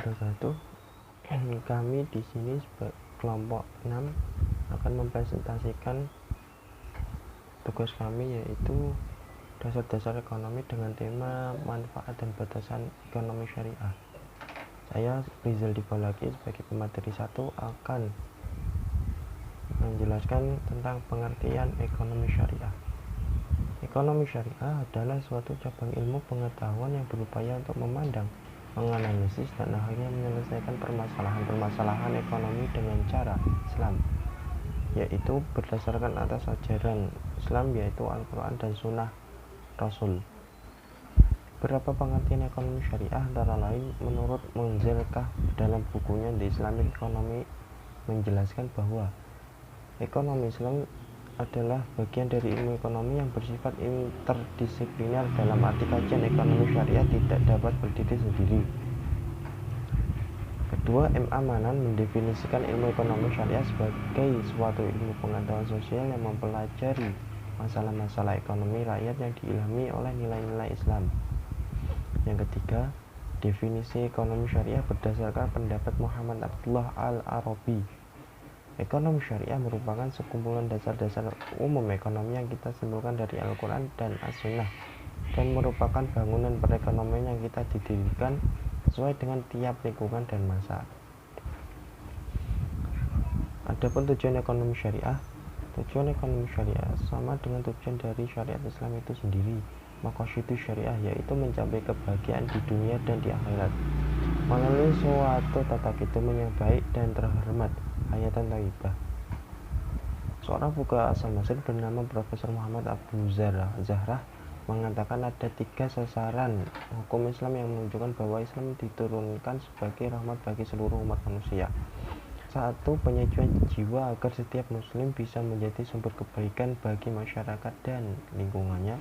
wabarakatuh. Kami di sini sebagai kelompok 6 akan mempresentasikan tugas kami, yaitu dasar-dasar ekonomi dengan tema manfaat dan batasan ekonomi syariah. Saya Rizal Dibalaki sebagai pemateri 1 akan menjelaskan tentang pengertian ekonomi syariah. Ekonomi syariah adalah suatu cabang ilmu pengetahuan yang berupaya untuk memandang, menganalisis, dan akhirnya menyelesaikan permasalahan ekonomi dengan cara Islam, yaitu berdasarkan atas ajaran Islam, yaitu Al-Quran dan Sunnah Rasul. Beberapa pengertian ekonomi syariah antara lain menurut Munzir-Kah dalam bukunya The Islamic Economy menjelaskan bahwa ekonomi Islam adalah bagian dari ilmu ekonomi yang bersifat interdisipliner. Dalam arti kajian ekonomi syariah tidak dapat berdiri sendiri. Kedua, M. A. Manan mendefinisikan ilmu ekonomi syariah sebagai suatu ilmu pengetahuan sosial yang mempelajari masalah-masalah ekonomi rakyat yang diilhami oleh nilai-nilai Islam. Yang ketiga, definisi ekonomi syariah berdasarkan pendapat Muhammad Abdullah Al-Arabi. Ekonomi syariah merupakan sekumpulan dasar-dasar umum ekonomi yang kita simpulkan dari Al-Quran dan As-Sunnah, dan merupakan bangunan perekonomian yang kita didirikan sesuai dengan tiap lingkungan dan masa. Adapun tujuan ekonomi syariah sama dengan tujuan dari syariat Islam itu sendiri. Maqasidus syariah yaitu mencapai kebahagiaan di dunia dan di akhirat melalui suatu tata kehidupan yang baik dan terhormat. Hayatan Thayyibah. Seorang fuqaha asal Mesir bernama Profesor Muhammad Abu Zahrah mengatakan ada 3 sasaran hukum Islam yang menunjukkan bahwa Islam diturunkan sebagai rahmat bagi seluruh umat manusia. 1. Penyucian jiwa agar setiap muslim bisa menjadi sumber kebaikan bagi masyarakat dan lingkungannya.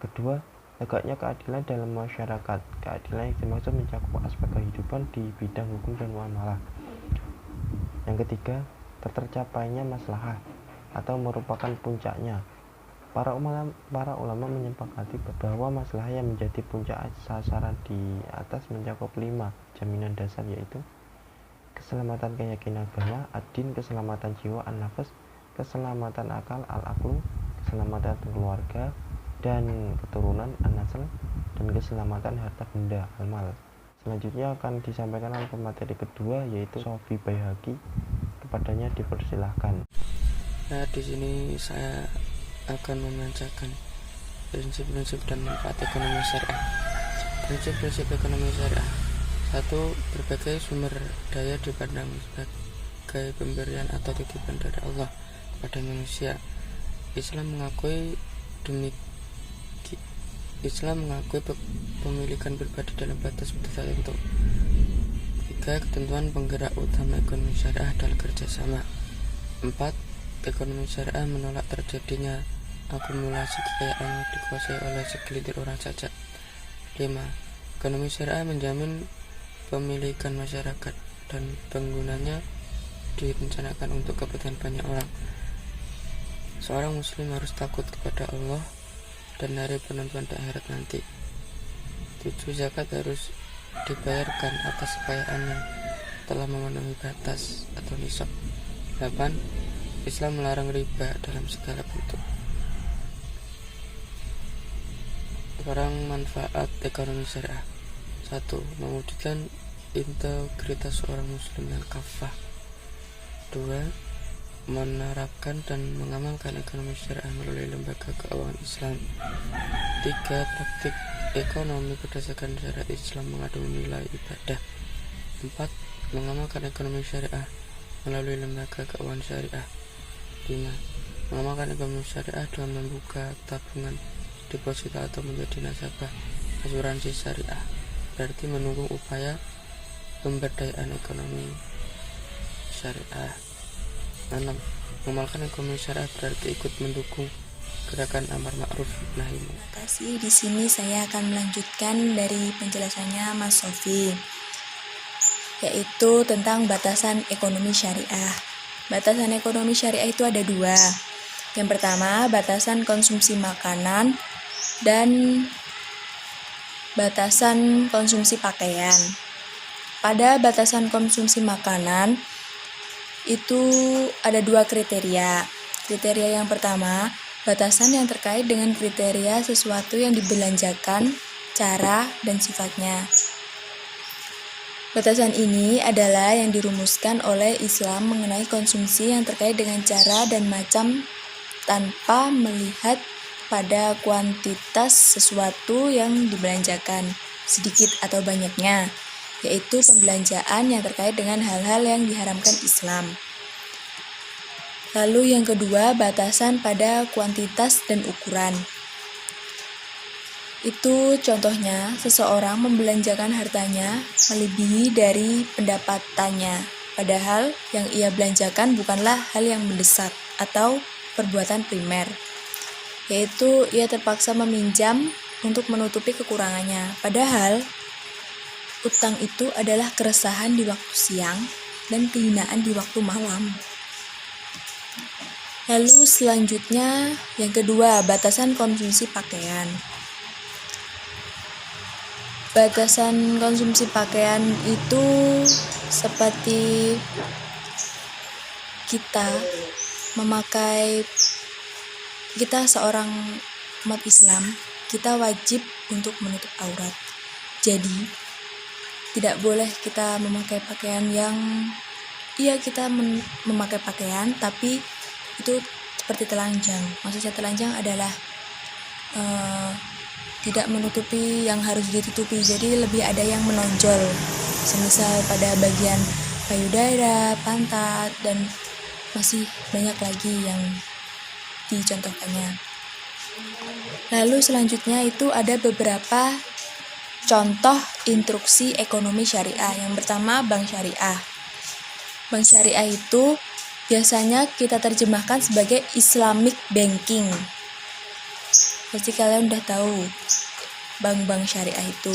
Kedua, tegaknya keadilan dalam masyarakat. Keadilan yang dimaksud mencakup aspek kehidupan di bidang hukum dan muamalah. Yang ketiga, tercapainya maslahah atau merupakan puncaknya. Para ulama menyepakati bahwa maslahah yang menjadi puncak sasaran di atas mencakup 5 jaminan dasar, yaitu keselamatan keyakinan agama, ad-din, keselamatan jiwa, an-nafs, keselamatan akal, al-aqlu, keselamatan keluarga dan keturunan, an-nasl, dan keselamatan harta benda, al-mal. Selanjutnya akan disampaikan oleh pemateri kedua, yaitu Sofi Baihaqi. Kepadanya dipersilahkan. Nah, di sini saya akan membacakan prinsip-prinsip dan manfaat ekonomi syariah. Prinsip-prinsip ekonomi syariah. 1. Berbagai sumber daya dipandang sebagai pemberian atau titipan dari Allah kepada manusia. Islam mengakui pemilikan pribadi dalam batas tertentu. 3. Ketentuan penggerak utama ekonomi syariah adalah kerjasama. 4. Ekonomi syariah menolak terjadinya akumulasi kekayaan yang dikuasai oleh segelintir orang saja. 5. Ekonomi syariah menjamin pemilikan masyarakat dan penggunanya direncanakan untuk kepentingan banyak orang. Seorang muslim harus takut kepada Allah dan hari penentuan di akhirat nanti. 7. Zakat harus dibayarkan atas kekayaan yang telah memenuhi batas atau nisab. 8. Islam melarang riba dalam segala bentuk. Sekarang manfaat ekonomi syariah. 1. Mewujudkan integritas seorang muslim yang kafah. 2. Menerapkan dan mengamalkan ekonomi syariah melalui lembaga keuangan Islam. 3. Praktik ekonomi berdasarkan syariat Islam mengandung nilai ibadah. 4. Mengamalkan ekonomi syariah melalui lembaga keuangan syariah. 5. Mengamalkan ekonomi syariah dengan membuka tabungan deposito atau menjadi nasabah asuransi syariah, berarti menunggu upaya pemberdayaan ekonomi syariah. 6. Mengamalkan ekonomi syariah berarti ikut mendukung gerakan amar ma'ruf nahi munkar. Di sini saya akan melanjutkan dari penjelasannya Mas Sofi, yaitu tentang batasan ekonomi syariah. Batasan ekonomi syariah itu ada 2. Yang pertama, batasan konsumsi makanan dan batasan konsumsi pakaian. pada batasan konsumsi makanan itu ada 2 kriteria. Kriteria yang pertama, batasan yang terkait dengan kriteria sesuatu yang dibelanjakan, cara, dan sifatnya. Batasan ini adalah yang dirumuskan oleh Islam mengenai konsumsi yang terkait dengan cara dan macam tanpa melihat pada kuantitas sesuatu yang dibelanjakan, sedikit atau banyaknya, yaitu pembelanjaan yang terkait dengan hal-hal yang diharamkan Islam. Lalu yang kedua, batasan pada kuantitas dan ukuran. Itu contohnya, seseorang membelanjakan hartanya melebihi dari pendapatannya, padahal yang ia belanjakan bukanlah hal yang mendesak atau perbuatan primer, yaitu ia terpaksa meminjam untuk menutupi kekurangannya, padahal utang itu adalah keresahan di waktu siang dan kehinaan di waktu malam. Lalu selanjutnya, yang kedua, batasan konsumsi pakaian. Batasan konsumsi pakaian itu seperti kita seorang umat Islam, kita wajib untuk menutup aurat. Jadi, tidak boleh kita memakai pakaian yang kita memakai pakaian tapi itu seperti telanjang. Maksudnya telanjang adalah tidak menutupi yang harus ditutupi, jadi lebih ada yang menonjol, semisal pada bagian payudara, pantat, dan masih banyak lagi yang dicontohkannya. Lalu selanjutnya itu ada beberapa contoh instruksi ekonomi syariah. Yang pertama, bank syariah. Bank syariah itu biasanya kita terjemahkan sebagai Islamic banking. Pasti kalian udah tahu bank-bank syariah itu.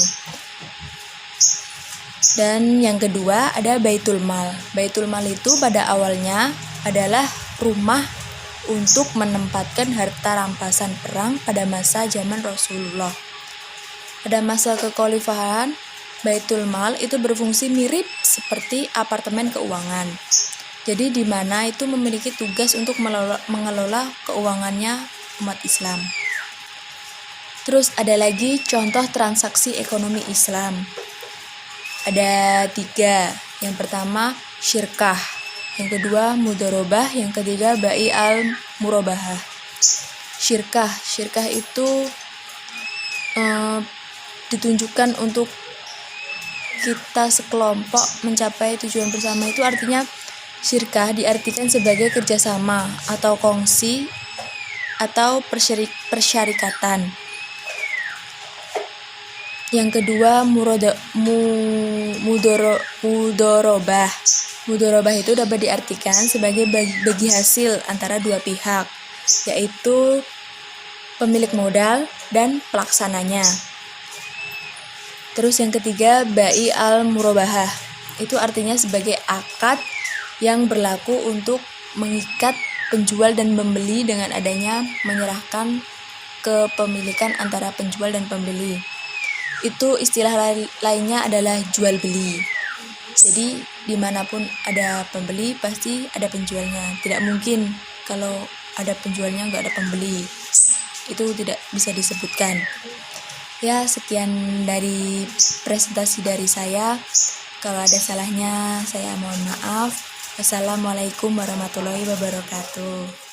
Dan yang kedua ada Baitul Mal. Baitul Mal itu pada awalnya adalah rumah untuk menempatkan harta rampasan perang pada masa zaman Rasulullah. Pada masa kekhalifahan, Baitul Mal itu berfungsi mirip seperti apartemen keuangan. Jadi di mana itu memiliki tugas untuk mengelola keuangannya umat Islam. Terus ada lagi contoh transaksi ekonomi Islam. Ada 3. Yang pertama syirkah, yang kedua mudharabah, yang ketiga bai al murabahah. Syirkah itu ditunjukkan untuk kita sekelompok mencapai tujuan bersama. Itu artinya syirkah diartikan sebagai kerjasama atau kongsi atau persyarikatan. Yang kedua mudharabah. Mudharabah itu dapat diartikan sebagai bagi hasil antara 2 pihak, yaitu pemilik modal dan pelaksananya. Terus yang ketiga bai al murabahah. Itu artinya sebagai akad yang berlaku untuk mengikat penjual dan pembeli dengan adanya menyerahkan kepemilikan antara penjual dan pembeli. Itu istilah lainnya adalah jual beli. Jadi dimanapun ada pembeli pasti ada penjualnya. Tidak mungkin kalau ada penjualnya nggak ada pembeli. Itu tidak bisa disebutkan. Ya, sekian dari presentasi dari saya. Kalau ada salahnya saya mohon maaf. Wassalamualaikum warahmatullahi wabarakatuh.